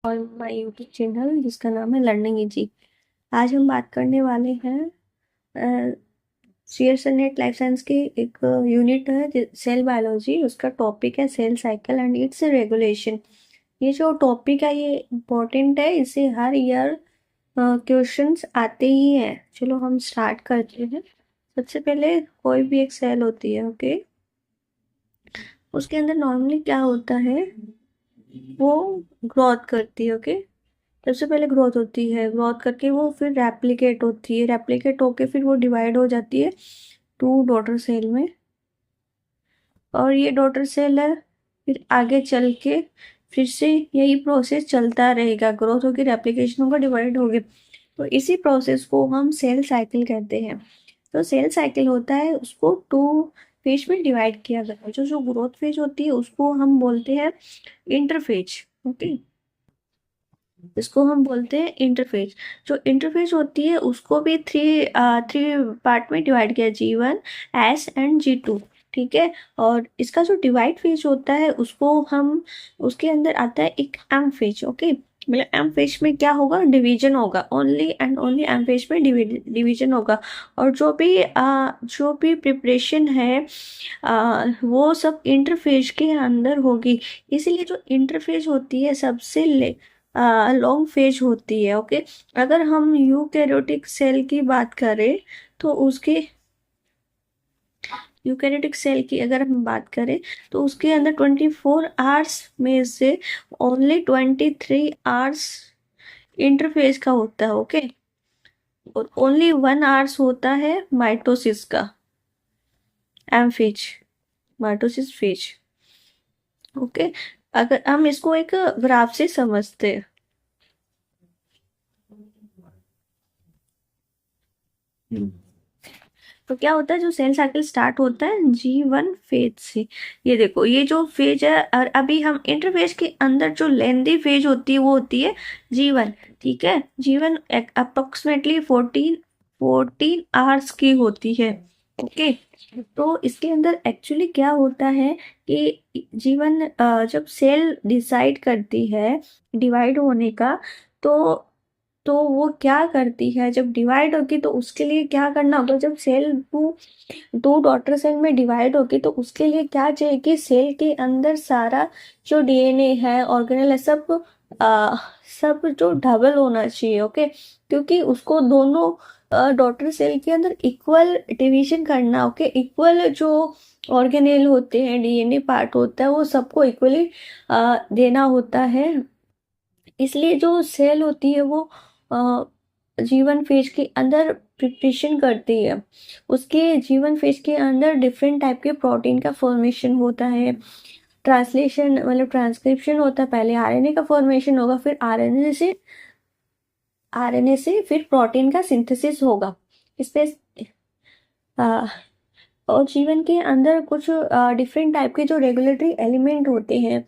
और my YouTube channel जिसका नाम है लर्निंग इजी। आज हम बात करने वाले हैं सीएस नेट लाइफ साइंस की एक यूनिट है सेल बायोलॉजी। उसका टॉपिक है cell cycle and its regulation. ये जो टॉपिक है ये इम्पोर्टेंट है, इसे हर ईयर क्वेश्चंस आते ही हैं। चलो हम स्टार्ट करते हैं। सबसे पहले कोई भी एक सेल होती है, ओके, उसके अंदर नॉर्मली क्या होता है, वो ग्रोथ करती है। ओके, सबसे पहले ग्रोथ होती है, ग्रोथ करके वो फिर रेप्लिकेट होती है, रेप्लिकेट होके फिर वो डिवाइड हो जाती है टू डॉटर सेल में। और ये डॉटर सेल है, फिर आगे चल के फिर से यही प्रोसेस चलता रहेगा, ग्रोथ होगी, रेप्लिकेशन होगा, डिवाइड होगी। तो इसी प्रोसेस को हम सेल साइकिल कहते हैं। तो सेल साइकिल होता है, उसको टू फेज में डिवाइड किया गया है। जो जो ग्रोथ फेज होती है उसको हम बोलते हैं इंटरफेज। ओके, इसको हम बोलते हैं इंटरफेज। जो इंटरफेज होती है उसको भी थ्री पार्ट में डिवाइड किया, G1, S एंड G2। ठीक है, और इसका जो डिवाइड फेज होता है उसको हम, उसके अंदर आता है एक एम फेज। ओके, मतलब एम फेज में क्या होगा, डिवीजन होगा, only and only M phase में डिवीजन होगा। और जो भी प्रिपरेशन है वो सब इंटरफेज के अंदर होगी। इसीलिए जो इंटरफेज होती है सबसे लॉन्ग फेज होती है। ओके, अगर हम यूकैरियोटिक सेल की बात करें तो उसके, यूकैरियोटिक सेल की अगर हम बात करें तो उसके अंदर 24 आवर्स में से ओनली 23 आवर्स इंटरफेज का होता है। ओके, और ओनली 1 आवर्स होता है माइटोसिस का, M phase, mitosis phase. Okay, अगर हम इसको एक ग्राफ से समझते हैं, तो क्या होता है, जो सेल साइकिल स्टार्ट होता है G1 फेज से। ये देखो, ये जो फेज है, और अभी हम इंटरफेज के अंदर जो लेंदी फेज होती है वो होती है G1। ठीक है, G1 अप्रोक्सीमेटली 14 आवर्स की होती है। ओके, तो इसके अंदर एक्चुअली क्या होता है कि जीवन जब सेल डिसाइड करती है डिवाइड होने का, तो वो क्या करती है, जब डिवाइड होगी तो उसके लिए क्या करना होगा, जब सेल दो डॉटर सेल में डिवाइड होगी तो उसके लिए क्या चाहिए कि सेल के अंदर सारा जो डीएनए है, ऑर्गेनेल है, आ, सब जो डबल होना चाहिए। ओके, क्योंकि उसको दोनों डॉटर सेल के अंदर इक्वल डिवीजन करना। ओके, इक्वल जो ऑर्गेनेल होते हैं, डीएनए पार्ट होता है, वो सबको इक्वली देना होता है। इसलिए जो सेल होती है वो जीवन फेज के अंदर प्रिपरेशन करती है। उसके जीवन फेज के अंदर डिफरेंट टाइप के प्रोटीन का फॉर्मेशन होता है, ट्रांसलेशन मतलब ट्रांसक्रिप्शन होता है, पहले आरएनए का फॉर्मेशन होगा, फिर आरएनए से फिर प्रोटीन का सिंथेसिस होगा। इसमें आ, और जीवन के अंदर कुछ डिफरेंट टाइप के जो रेगुलेटरी एलिमेंट होते हैं,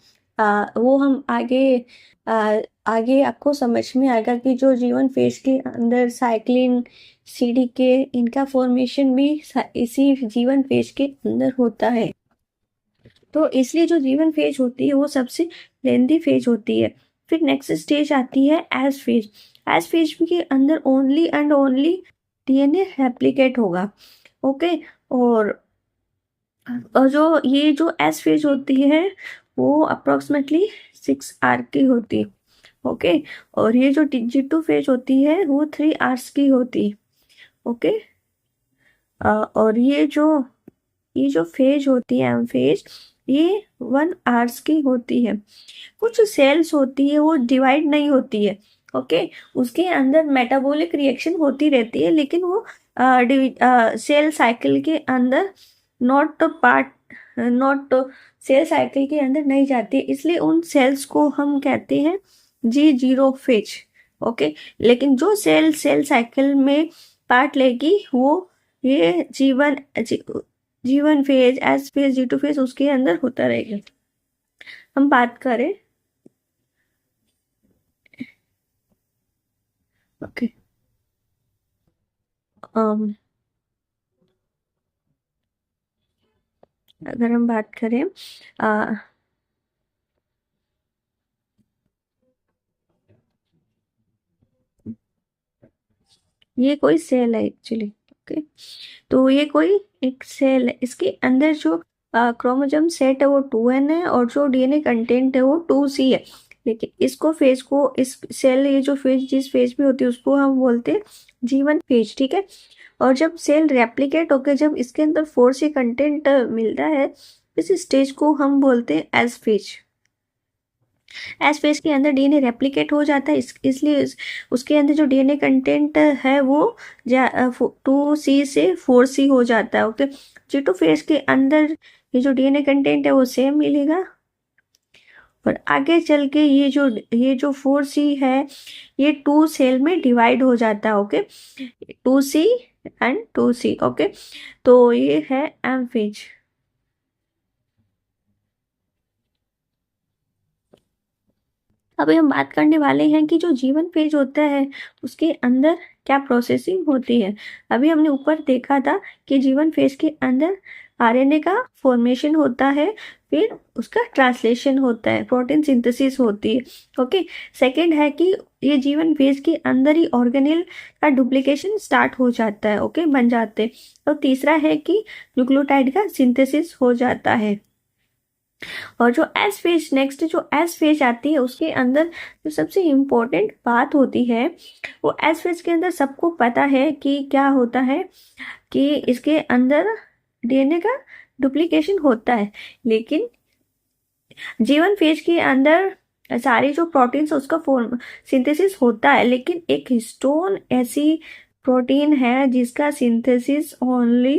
वो हम आगे आपको समझ में आएगा कि जो जीवन फेज के अंदर साइक्लिन, सीडीके, इनका फॉर्मेशन भी इसी जीवन फेज के अंदर होता है। तो इसलिए जो जीवन फेज होती है वो सबसे लेंदी फेज होती है। फिर नेक्स्ट स्टेज आती है एस फेज। एस फेज के अंदर only and only DNA replicate होगा। ओके, और जो ये जो एस फेज होती है वो अप्रोक्सीमेटली 6 आवर की होती है। ओके, और ये जो G2 फेज होती है वो 3 आवर्स की होती है। ओके, और ये जो फेज होती है एम फेज, ये 1 आवर्स की होती है। कुछ सेल्स होती है वो डिवाइड नहीं होती है। ओके, उसके अंदर मेटाबॉलिक रिएक्शन होती रहती है, लेकिन वो सेल साइकिल के अंदर not part, not cell cycle के अंदर नहीं जाती, इसलिए उन सेल्स को हम कहते हैं G0 फेज। ओके, लेकिन जो सेल साइकिल में पार्ट लेगी वो ये जीवन phase, S phase, G2 phase उसके अंदर होता रहेगा। हम बात करें, ओके, अगर हम बात करें ये कोई सेल है एक्चुअली। ओके, तो ये कोई एक सेल है, इसके अंदर जो क्रोमोसोम सेट है वो 2n है और जो डीएनए कंटेंट है वो 2c है। लेकिन इसको फेज को, इस सेल, ये जो फेज जिस फेज में होती है उसको हम बोलते हैं G1 फेज, ठीक है। और जब सेल रेप्लिकेट होकर जब इसके अंदर 4c कंटेंट मिलता है, इस स्टेज को हम बोलते हैं एस फेज। एस फेज के अंदर डीएनए रेप्लिकेट हो जाता है, इसलिए उसके अंदर जो डीएनए कंटेंट है वो 2c से 4c हो जाता है। ओके, G2 फेज के अंदर ये जो डीएनए कंटेंट है वो सेम मिलेगा, और आगे चल के ये जो 4c है ये 2 सेल में डिवाइड हो जाता है। Okay, 2c and 2c। Okay, तो ये है एम फेज। अभी हम बात करने वाले हैं कि जो जीवन फेज होता है उसके अंदर क्या प्रोसेसिंग होती है। अभी हमने ऊपर देखा था कि जीवन फेज के अंदर आरएनए का फॉर्मेशन होता है, फिर उसका ट्रांसलेशन होता है, प्रोटीन सिंथेसिस होती है। ओके, सेकंड है कि ये जीवन फेज के अंदर ही ऑर्गेनेल का डुप्लीकेशन स्टार्ट हो जाता है। ओके, बन जाते हैं। और तीसरा है कि न्यूक्लियोटाइड का सिंथेसिस हो जाता है। और जो एस फेज, नेक्स्ट जो एस फेज आती है उसके अंदर जो सबसे इम्पोर्टेंट बात होती है वो एस फेज के अंदर सबको पता है कि क्या होता है, कि इसके अंदर डीएनए का डुप्लीकेशन होता है। लेकिन जीवन फेज के अंदर सारे जो प्रोटीन्स उसका फॉर्म सिंथेसिस होता है, लेकिन एक हिस्टोन ऐसी प्रोटीन है जिसका सिंथेसिस ओनली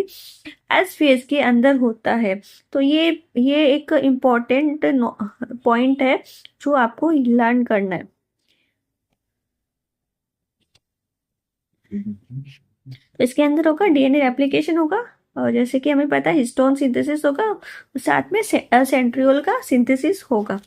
एस फेज के अंदर होता है। तो ये एक इम्पॉर्टेंट पॉइंट है जो आपको लर्न करना है। तो इसके अंदर होगा डीएनए रेप्लिकेशन होगा, और जैसे कि हमें पता है हिस्टोन सिंथेसिस होगा, साथ में सेंट्रियोल का सिंथेसिस होगा।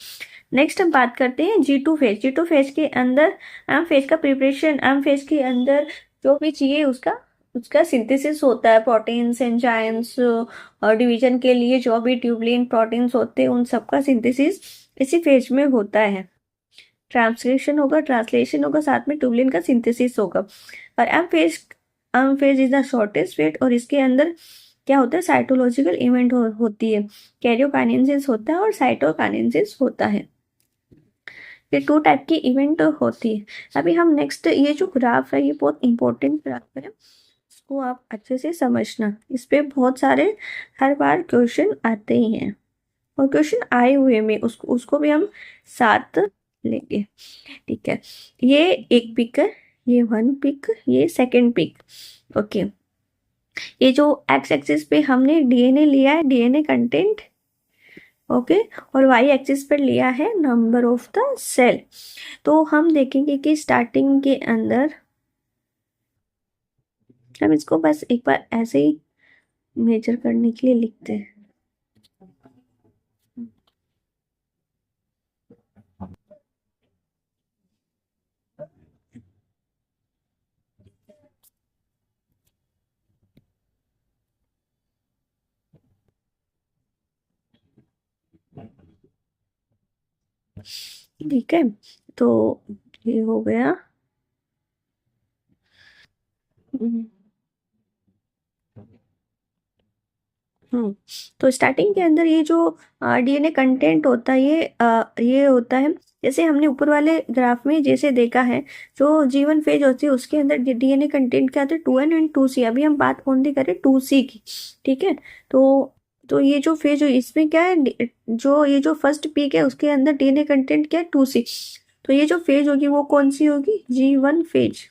नेक्स्ट हम बात करते हैं G2 फेज। G2 फेज के अंदर एम फेज का प्रिपरेशन, एम फेज के अंदर जो भी चाहिए उसका उसका सिंथेसिस होता है, प्रोटीन्स, एंजाइम्स और डिवीजन के लिए जो भी ट्यूबलिन प्रोटीन्स होते हैं उन सबका सिंथेसिस इसी फेज में होता है। ट्रांसलेशन होगा, ट्रांसलेशन होगा, साथ में ट्यूबलिन का सिंथेसिस होगा। और M phase is the shortest phase, और इसके अंदर क्या होता है, साइटोलॉजिकल इवेंट होती है, कैरियोकाइनेसिस होता है और साइटोकाइनेसिस होता है। ये 2 टाइप की इवेंट होती है। अभी हम नेक्स्ट, ये जो ग्राफ है ये बहुत इंपॉर्टेंट ग्राफ है, इसको आप अच्छे से समझना, इस पे बहुत सारे हर बार क्वेश्चन आते ही हैं, और क्वेश्चन आए हुए में उसको भी हम साथ लेंगे, ठीक है। ये एक पिक है, ये 1 पिक, ये सेकंड पिक। ओके, ये जो एक्स एक्सिस पे हमने डीएनए लिया है, डीएनए कंटेंट। ओके, और वाई एक्सिस पर लिया है नंबर ऑफ द सेल। तो हम देखेंगे कि स्टार्टिंग के अंदर हम इसको बस एक बार ऐसे ही मेजर करने के लिए लिखते हैं। ठीक है, तो ये हो गया। हम्म हम्म, तो स्टार्टिंग के अंदर ये जो डीएनए कंटेंट होता है ये होता है, जैसे हमने ऊपर वाले ग्राफ में जैसे देखा है, जो जीवन फेज होती है उसके अंदर डीएनए कंटेंट क्या आता है, 2n एंड 2c। अभी हम बात ओनली करें 2c की, ठीक है। तो ये जो फेज हो इसमें क्या है, जो ये जो फर्स्ट पीक है उसके अंदर डीएनए कंटेंट क्या है, 2c। तो ये जो फेज होगी वो कौन सी होगी, G1 फेज।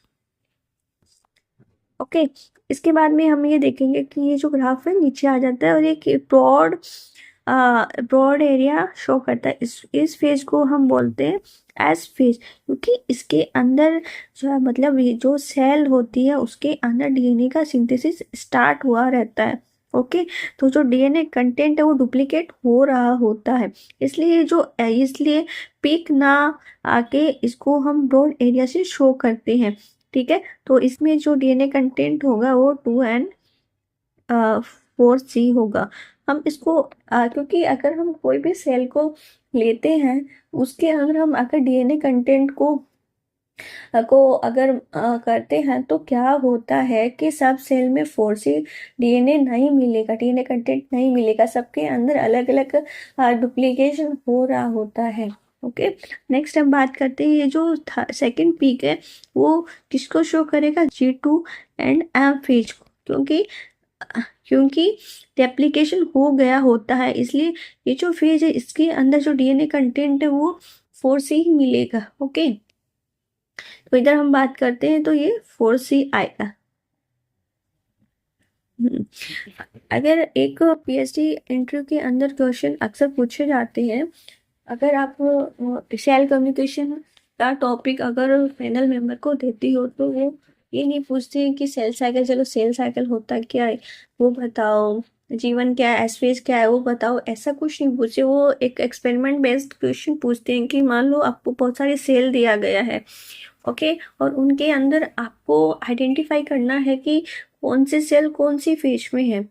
ओके, इसके बाद में हम ये देखेंगे कि ये जो ग्राफ है नीचे आ जाता है और एक ब्रॉड एरिया शो करता है। इस फेज को हम बोलते हैं एस फेज, क्योंकि इसके अंदर जो है, मतलब ये जो सेल होती है उसके अंदर डीएनए का सिंथेसिस स्टार्ट हुआ रहता है। ओके, तो जो डीएनए कंटेंट है वो डुप्लीकेट हो रहा होता है, इसलिए पीक ना आके इसको हम ब्रॉड एरिया से शो करते हैं, ठीक है। तो इसमें जो डीएनए कंटेंट होगा वो 2n4c होगा। हम इसको क्योंकि अगर हम कोई भी सेल को लेते हैं उसके अंदर हम अगर डीएनए कंटेंट को को अगर करते हैं तो क्या होता है कि सब सेल में 4C डीएनए नहीं मिलेगा, डीएनए कंटेंट नहीं मिलेगा, सबके अंदर अलग अलग डुप्लीकेशन हो रहा होता है। ओके, नेक्स्ट हम बात करते हैं, ये जो सेकंड पीक है वो किसको शो करेगा, G2 एंड एम फेज को, क्योंकि रेप्लिकेशन हो गया होता है, इसलिए ये जो फेज है इसके अंदर जो डीएनए कंटेंट है वो 4C ही मिलेगा। ओके, तो इधर हम बात करते हैं तो ये 4C आएगा। अगर एक पीएचडी इंटरव्यू के अंदर क्वेश्चन अक्सर पूछे जाते हैं, अगर आप सेल कम्युनिकेशन का टॉपिक अगर पैनल मेंबर को देती हो तो वो ये नहीं पूछते हैं कि सेल साइकिल, चलो सेल साइकिल होता क्या है वो बताओ, जीवन क्या है, एस्फेज क्या है वो बताओ, ऐसा कुछ नहीं पूछे। वो एक एक्सपेरिमेंट बेस्ड क्वेश्चन पूछते हैं कि मान लो आपको बहुत सारे सेल दिया गया है, ओके, और उनके अंदर आपको आइडेंटिफाई करना है कि कौन सी सेल कौन सी फेज में है,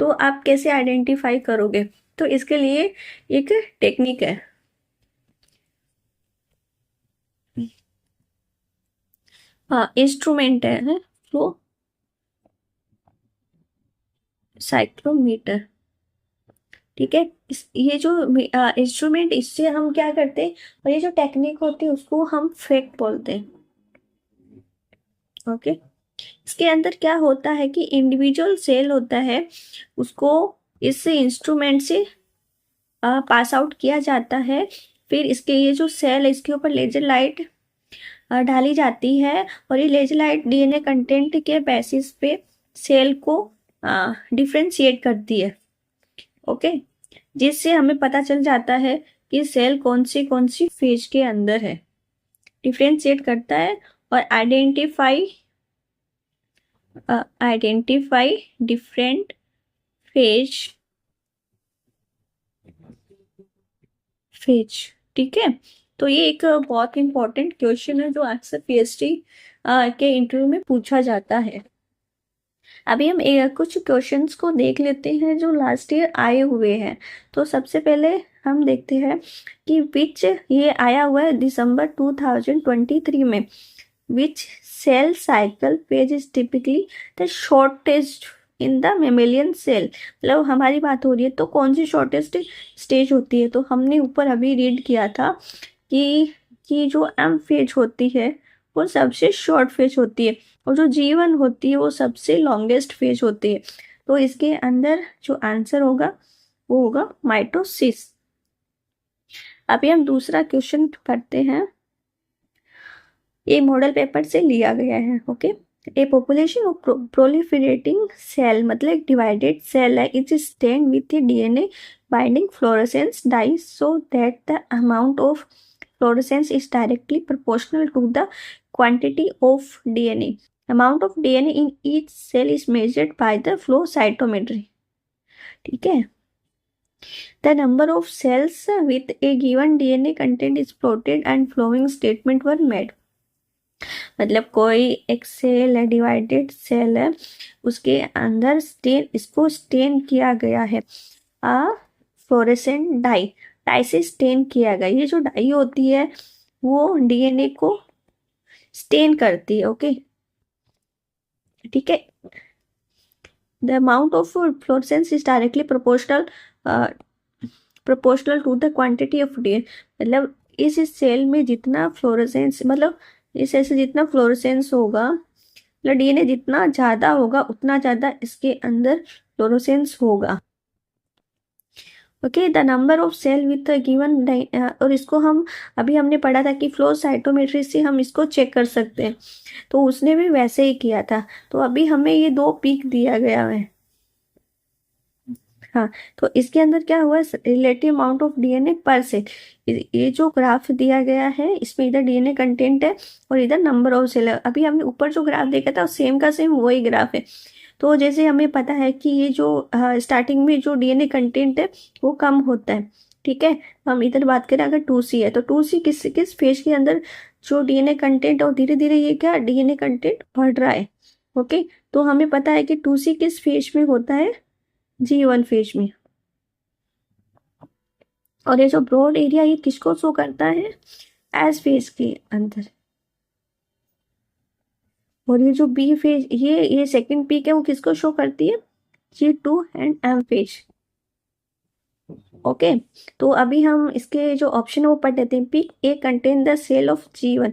तो आप कैसे आइडेंटिफाई करोगे, तो इसके लिए एक टेक्निक है। हाँ, इंस्ट्रूमेंट है फ्लो साइक्लोमीटर, ठीक है। ये जो इंस्ट्रूमेंट, इससे हम क्या करते हैं, और ये जो टेक्निक होती है उसको हम फेक बोलते हैं। ओके, इसके अंदर क्या होता है कि इंडिविजुअल सेल होता है उसको इस इंस्ट्रूमेंट से पास आउट किया जाता है, फिर इसके ये जो सेल है इसके ऊपर लेजर लाइट डाली जाती है, और ये लेजर लाइट डीएनए कंटेंट के बेसिस पे सेल को डिफ्रेंशिएट करती है। ओके, जिससे हमें पता चल जाता है कि सेल कौन सी फेज के अंदर है, डिफ्रेंशिएट करता है और आइडेंटिफाई डिफरेंट फेज फेज, ठीक है। तो ये एक बहुत इंपॉर्टेंट क्वेश्चन है जो अक्सर पीएचडी के इंटरव्यू में पूछा जाता है। अभी हम कुछ क्वेश्चंस को देख लेते हैं जो लास्ट ईयर आए हुए हैं। तो सबसे पहले हम देखते हैं कि विच, ये आया हुआ है दिसंबर 2023 में, which cell cycle phase is typically the shortest in the mammalian cell, मतलब हमारी बात हो रही है तो कौन सी शॉर्टेस्ट स्टेज होती है, तो हमने ऊपर अभी रीड किया था कि जो एम फेज होती है वो सबसे शॉर्ट फेज होती है, और जो जीवन होती है वो सबसे लॉन्गेस्ट फेज होती है। तो इसके अंदर जो आंसर होगा वो होगा माइटोसिस। अभी हम दूसरा क्वेश्चन करते हैं, ये मॉडल पेपर से लिया गया है। Okay, a population of proliferating cell, मतलब एक डिवाइडेड सेल है, it is stain with a DNA binding fluorescence dye so that the amount of fluorescence is directly proportional to the quantity of DNA. Amount of DNA in each cell is measured by the flow cytometry. ठीक है, the number of cells with a given DNA content is plotted and flowing statement were made. मतलब कोई एक cell है, divided cell है, उसके अंदर stand, इसको स्टेन किया गया है फ्लोरेसेंट डाई, डाई से स्टेन किया गया। ये जो डाई होती है वो डीएनए को स्टेन करती है। ओके, ठीक है, the amount of fluorescence is directly proportional to the quantity of DNA, मतलब इस सेल में जितना फ्लोरेसेंस, मतलब इस सेल से जितना फ्लोरेसेंस होगा, मतलब डीएनए जितना ज़्यादा होगा उतना ज़्यादा इसके अंदर फ्लोरेसेंस होगा। Okay, the number of cell with given, और इसको हम अभी हमने पढ़ा था कि फ्लो साइटोमेट्री से हम इसको चेक कर सकते हैं, तो उसने भी वैसे ही किया था। तो अभी हमें ये दो पीक दिया गया है। हाँ, तो इसके अंदर क्या हुआ, रिलेटिव अमाउंट ऑफ डीएनए पर सेल, ये जो ग्राफ दिया गया है इसमें इधर डीएनए कंटेंट है और इधर नंबर ऑफ सेल है। अभी हमने ऊपर जो ग्राफ देखा था सेम का सेम वही ग्राफ है। तो जैसे हमें पता है कि ये जो स्टार्टिंग में जो डीएनए कंटेंट है वो कम होता है, ठीक है। हम इधर बात करें अगर 2C है तो 2C किस किस फेज के अंदर जो डीएनए कंटेंट, और धीरे धीरे ये क्या डीएनए कंटेंट बढ़ रहा है। ओके, तो हमें पता है कि 2C किस फेज में होता है, G1 फेज में। और ये जो ब्रॉड एरिया ये किसको शो करता है, एस फेज के अंदर। और ये जो बी फेज, ये सेकंड पीक है, वो किसको शो करती है? G2 and M phase. Okay, तो अभी हम इसके जो ऑप्शन है वो पढ़ लेते हैं। Peak a contain the cell of G1,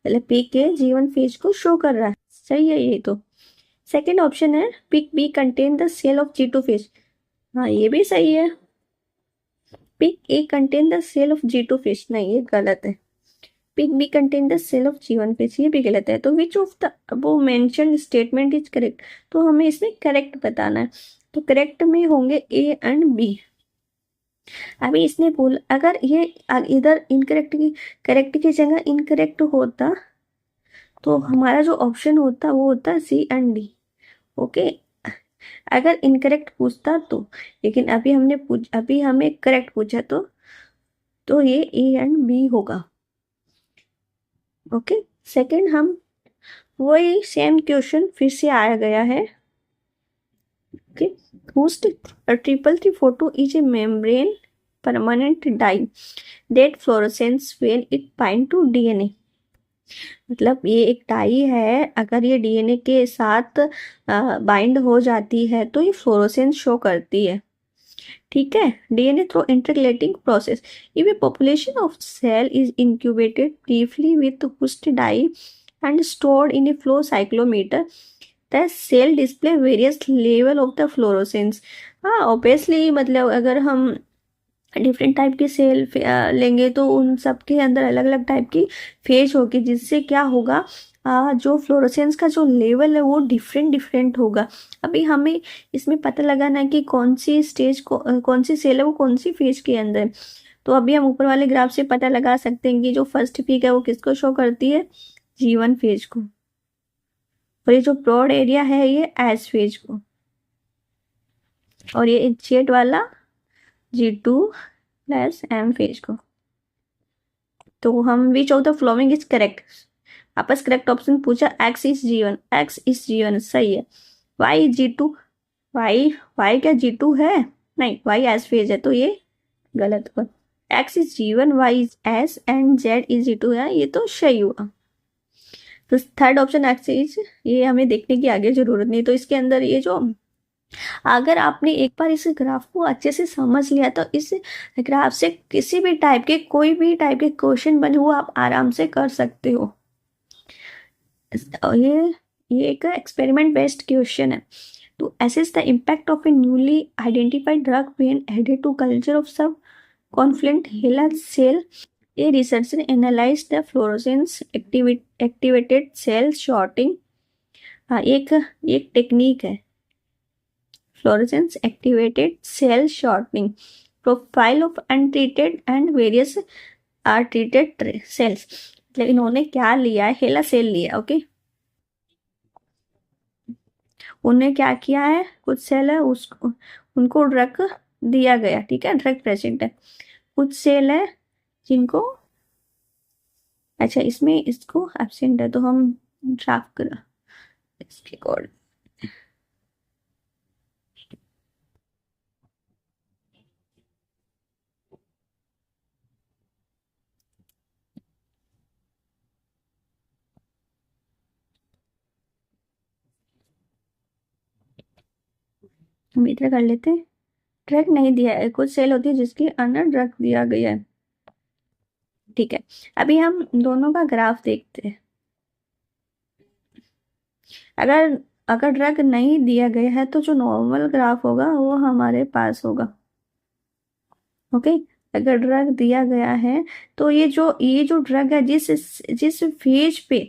मतलब पीक ए G1 फेज को शो कर रहा है, सही है ये तो। सेकेंड ऑप्शन है peak b contain the cell of G2 phase, हाँ ये भी सही है। Peak a contain the cell of G2 phase, नहीं ये गलत है। Peak b contain the cell of G1 phase, ये भी गलत है। तो विच ऑफ द वो मेंशन स्टेटमेंट इज करेक्ट, तो हमें इसमें करेक्ट बताना है। तो करेक्ट में होंगे ए एंड बी। अभी इसने बोला अगर ये इधर इनकरेक्ट की करेक्ट की जगह इनकरेक्ट होता तो हमारा जो ऑप्शन होता वो होता सी एंड डी। ओके, अगर इनकरेक्ट पूछता तो, लेकिन अभी हमें करेक्ट पूछा तो ये ए एंड बी होगा। ओके, सेकंड हम वही सेम क्वेश्चन फिर से आया गया है। Okay, Hoechst triple three photo is a membrane permanent dye that fluorescence when it bind to DNA, मतलब ये एक डाई है, अगर ये डीएनए के साथ बाइंड हो जाती है तो ये फ्लोरोसेंस शो करती है। ठीक है, DNA through intercalating process, if a population of cell is incubated briefly with Hoechst dye and stored in a flow cytometer, the cell display various level of the fluorescence. हाँ obviously, मतलब अगर हम different type के cell लेंगे तो उन सब के अंदर अलग अलग टाइप की फेज होगी, जिससे क्या होगा, जो फ्लोरोसेंस का जो लेवल है वो डिफरेंट डिफरेंट होगा। अभी हमें इसमें पता लगाना है कि कौन सी स्टेज को कौन सी सेल है वो कौन सी फेज के अंदर। तो अभी हम ऊपर वाले ग्राफ से पता लगा सकते हैं कि जो फर्स्ट पीक है वो किसको शो करती है? G1 फेज को। और ये जो ब्रॉड एरिया है ये एस फेज को, और ये इंचिएट वाला G2 प्लस M फेज को। तो हम विच of the following is correct, आपस करेक्ट ऑप्शन पूछा, x is G1, x is G1 सही है। वाई G2, वाई क्या G2 है? नहीं, वाई एस फेज है तो ये गलत हुआ। X is G1, Y is S and Z is G2 है, ये तो सही हुआ। तो थर्ड ऑप्शन एक्स इज, ये हमें देखने की आगे जरूरत नहीं। तो इसके अंदर ये जो, अगर आपने एक बार इस ग्राफ को अच्छे से समझ लिया तो इस ग्राफ से किसी भी टाइप के कोई भी टाइप के क्वेश्चन बने हुए आप आराम से कर सकते हो। ये एक एक्सपेरिमेंट बेस्ड क्वेश्चन है। To assess the impact of a newly identified drug when added to culture of sub confluent HeLa cell, a researcher analyse the fluorescence activated cell sorting. हाँ, एक टेक्निक है fluorescence activated cell sorting, profile of untreated and various are treated cells. मतलब इन्होंने क्या लिया है? HeLa cell लिया। Okay, उन्हें क्या किया है, कुछ सेल है उसको उनको ड्रग दिया गया, ठीक है, ड्रग प्रेजेंट है। कुछ सेल है जिनको, अच्छा इसमें इसको एब्सेंट है तो हम ड्राफ्ट कर इसके कोड। हम इतना कर लेते हैं, ड्रग नहीं दिया है, कुछ सेल होती है जिसके अंदर ड्रग दिया गया है। ठीक है, अभी हम दोनों का ग्राफ देखते हैं। अगर अगर ड्रग नहीं दिया गया है तो जो नॉर्मल ग्राफ होगा वो हमारे पास होगा। ओके, अगर ड्रग दिया गया है तो ये जो ड्रग है जिस जिस फेज पे,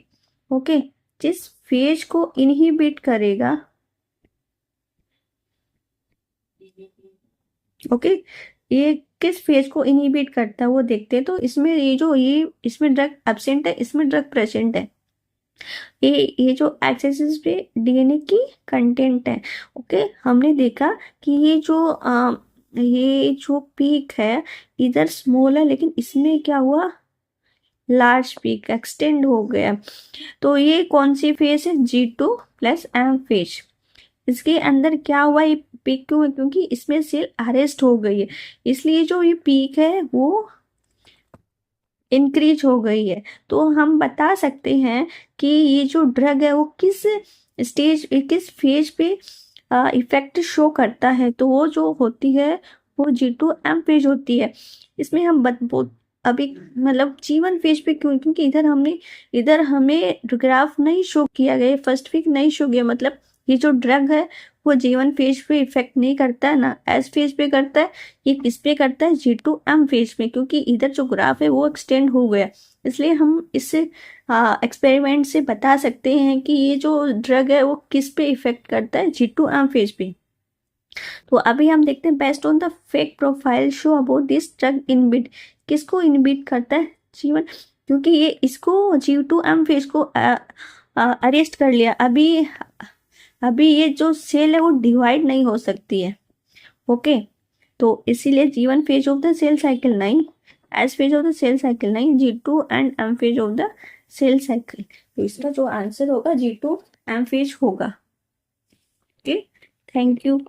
ओके, जिस फेज को इनहिबिट करेगा, ओके, ये किस फेज को इनहिबिट करता है वो देखते हैं। तो इसमें ये इसमें ड्रग एब्सेंट है, इसमें ड्रग प्रेजेंट है। ये जो एक्सिस पे डीएनए की कंटेंट है। ओके, हमने देखा कि ये जो पीक है इधर स्मॉल है, लेकिन इसमें क्या हुआ, लार्ज पीक एक्सटेंड हो गया। तो ये कौन सी फेज है? G2 plus M phase. इसके अंदर क्या हुआ, ये पीक क्यों है? क्योंकि इसमें सेल अरेस्ट हो गई है, इसलिए जो ये पीक है वो इंक्रीज हो गई है। तो हम बता सकते हैं कि ये जो ड्रग है वो किस स्टेज, किस फेज पे इफेक्ट शो करता है। तो वो जो होती है वो G2M फेज होती है। इसमें हम अभी मतलब G1 फेज पे क्यों, क्योंकि इधर हमें ग्राफ नहीं शो किया गया, फर्स्ट वीक नहीं शो किया, मतलब ये जो ड्रग है वो G1 फेज पे इफेक्ट नहीं करता है ना एस फेज पे करता है। ये किस पे करता है? G2M फेज में, क्योंकि इधर जो ग्राफ है वो एक्सटेंड हो गया। इसलिए हम इससे एक्सपेरिमेंट से बता सकते हैं कि ये जो ड्रग है वो किस पे इफेक्ट करता है? G2M फेज पे। तो अभी हम देखते हैं based on the fake profile show about this drug inhibit, किसको इनबिट करता है? G1, क्योंकि ये इसको G2M फेज को अरेस्ट कर लिया। अभी ये जो सेल है वो डिवाइड नहीं हो सकती है। ओके, तो इसीलिए G1 phase of the cell cycle 9, S phase of the cell cycle 9, G2 and M phase of the cell cycle. तो इसका जो आंसर होगा G2M फेज होगा। Okay, thank you.